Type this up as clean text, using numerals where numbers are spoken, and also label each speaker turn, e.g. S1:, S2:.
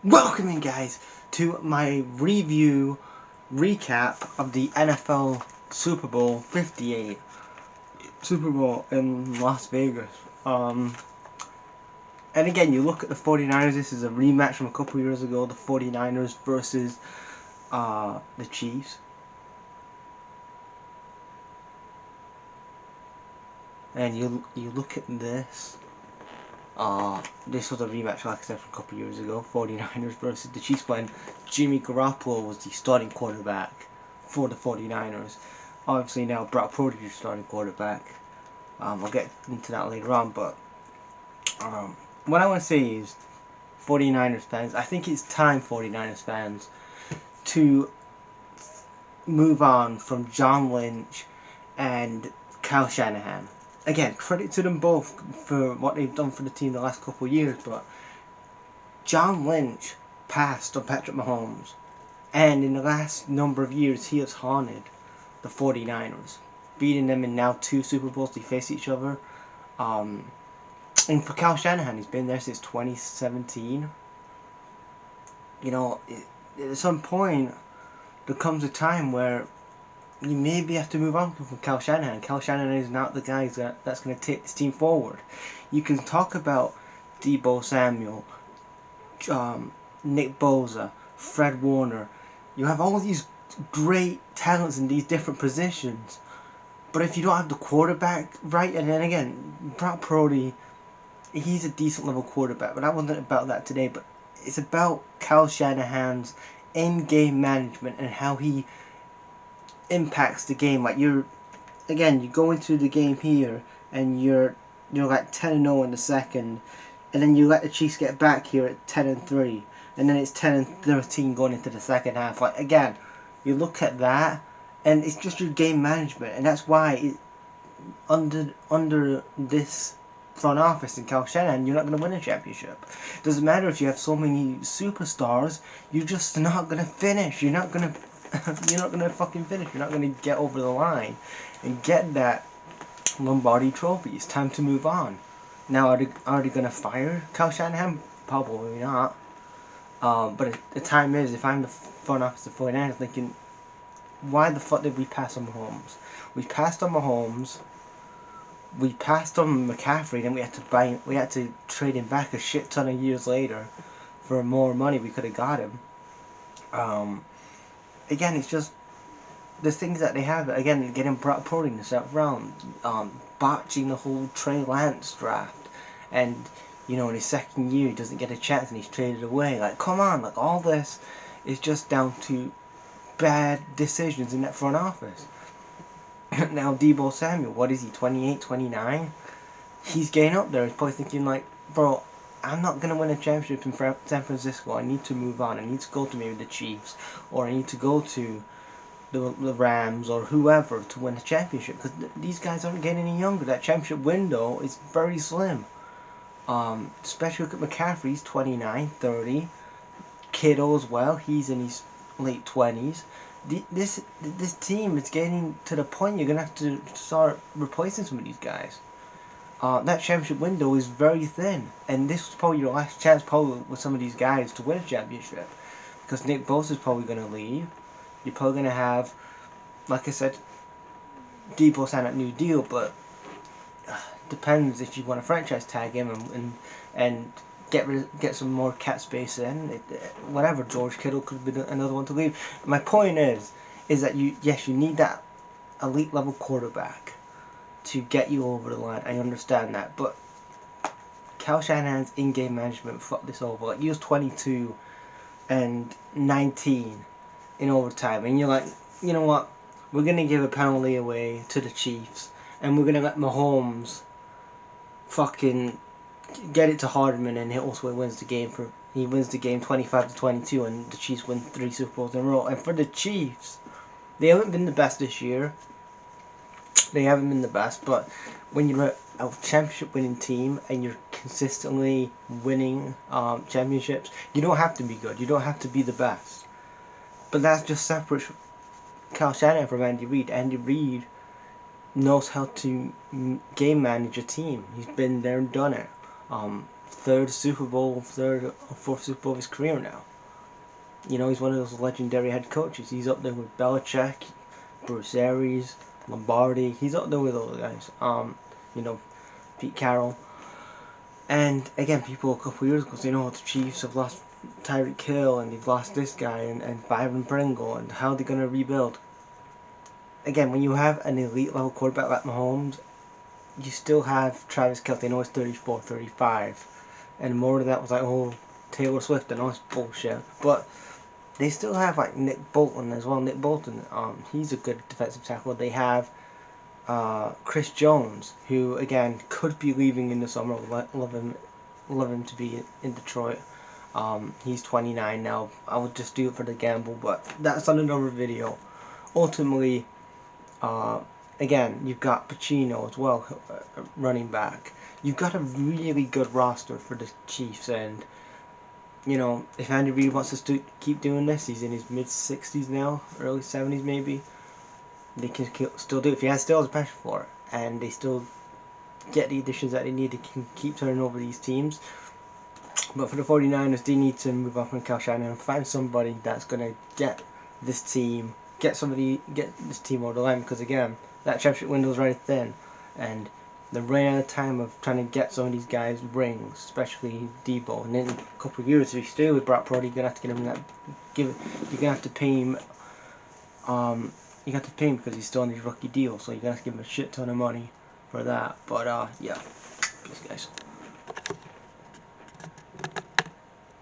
S1: Welcome in, guys, to my review recap of the NFL Super Bowl 58 Super Bowl in Las Vegas. And again, you look at the 49ers. This is a rematch from a couple years ago, the 49ers versus the Chiefs. And you look at this. This was a rematch, like I said, from a couple of years ago. 49ers versus the Chiefs, when Jimmy Garoppolo was the starting quarterback for the 49ers. Obviously now Brock Purdy is starting quarterback. I'll get into that later on, but what I want to say is, 49ers fans, I think it's time, 49ers fans, to move on from John Lynch and Kyle Shanahan. Again, credit to them both for what they've done for the team the last couple of years, but John Lynch passed on Patrick Mahomes, and in the last number of years he has haunted the 49ers, beating them in now 2 Super Bowls. They face each other. And for Kyle Shanahan, he's been there since 2017. You know, at some point there comes a time where you maybe have to move on from Kyle Shanahan. Kyle Shanahan is not the guy that's going to take this team forward. You can talk about Deebo Samuel, Nick Bosa, Fred Warner. You have all these great talents in these different positions, but if you don't have the quarterback right, and then again, Brock Purdy, he's a decent level quarterback, but I wasn't about that today. But it's about Kyle Shanahan's in-game management and how he impacts the game. Like, you go into the game here and you're like 10-0 in the second, and then you let the Chiefs get back here at 10-3, and then it's 10-13 going into the second half. Like, again, you look at that and it's just your game management, and that's why under this front office in Kyle Shanahan, you're not going to win a championship. Doesn't matter if you have so many superstars, you're just not going to finish. You're not going to fucking finish. You're not going to get over the line and get that Lombardi trophy. It's time to move on. Now, are they going to fire Kyle Shanahan? Probably not. But the time is, if I'm the front office of 49ers, thinking, why the fuck did we pass on Mahomes? We passed on Mahomes. We passed on McCaffrey, then we had to trade him back a shit ton of years later for more money. We could have got him. Again, it's just the things that they have. Again, getting Brock Purdy in the 7th round, botching the whole Trey Lance draft, and in his second year he doesn't get a chance and he's traded away. Like, come on, like, all this is just down to bad decisions in that front office. Now, Deebo Samuel, what is he, 28, 29? He's getting up there. He's probably thinking, like, bro, I'm not going to win a championship in San Francisco. I need to move on. I need to go to maybe the Chiefs, or I need to go to the Rams or whoever to win a championship, because these guys aren't getting any younger. That championship window is very slim. Especially look at McCaffrey. He's 29, 30. Kittle as well. He's in his late 20s. This team is getting to the point you're going to have to start replacing some of these guys. That championship window is very thin, and this was probably your last chance, probably, with some of these guys to win a championship, because Nick Bosa is probably going to leave. You're probably going to have, like I said, Deebo sign a new deal, but depends if you want to franchise tag him and get some more cap space in. Whatever, George Kittle could be another one to leave. My point is that you need that elite level quarterback to get you over the line. I understand that, but Kyle Shanahan's in-game management fucked this over. Like, he was 22 and 19 in overtime, and you're like, you know what? We're gonna give a penalty away to the Chiefs, and we're gonna let Mahomes fucking get it to Hardman, and he also wins the game. He wins the game 25-22, and the Chiefs win 3 Super Bowls in a row. And for the Chiefs, they haven't been the best this year. They haven't been the best, but when you're a championship winning team and you're consistently winning championships, you don't have to be good. You don't have to be the best. But that just separates Kyle Shanahan from Andy Reid. Andy Reid knows how to game manage a team. He's been there and done it. third or fourth Super Bowl of his career now. You know, he's one of those legendary head coaches. He's up there with Belichick, Bruce Arians, Lombardi. He's up there with all the guys. You know, Pete Carroll. And again, people a couple of years ago saying, "Oh, the Chiefs have lost Tyreek Hill and they've lost this guy and Byron Pringle and how are they going to rebuild?" Again, when you have an elite level quarterback like Mahomes, you still have Travis Kelce. I know it's 34, 35, and more of that was like, oh, Taylor Swift. I know it's bullshit, but they still have like Nick Bolton as well. Nick Bolton, he's a good defensive tackle. They have Chris Jones, who again could be leaving in the summer. Love him to be in Detroit. He's 29 now. I would just do it for the gamble, but that's on another video. Ultimately, again, you've got Pacino as well, running back. You've got a really good roster for the Chiefs, and you know, if Andy Reid wants to keep doing this, he's in his mid-60s now, early 70s maybe. They can still do it if he still has a passion for it, and they still get the additions that they need to keep turning over these teams. But for the 49ers, they need to move up on Kyle Shanahan and find somebody that's going to get this team, get this team over the line, because again, that championship window is right thin, and they're running out of time of trying to get some of these guys rings, especially Debo. And then a couple of years, if you stay with Brock Purdy, you're gonna have to get him that. You're gonna have to pay him. You got to pay him because he's still on his rookie deal, so you're gonna have to give him a shit ton of money for that. But yeah, peace, guys.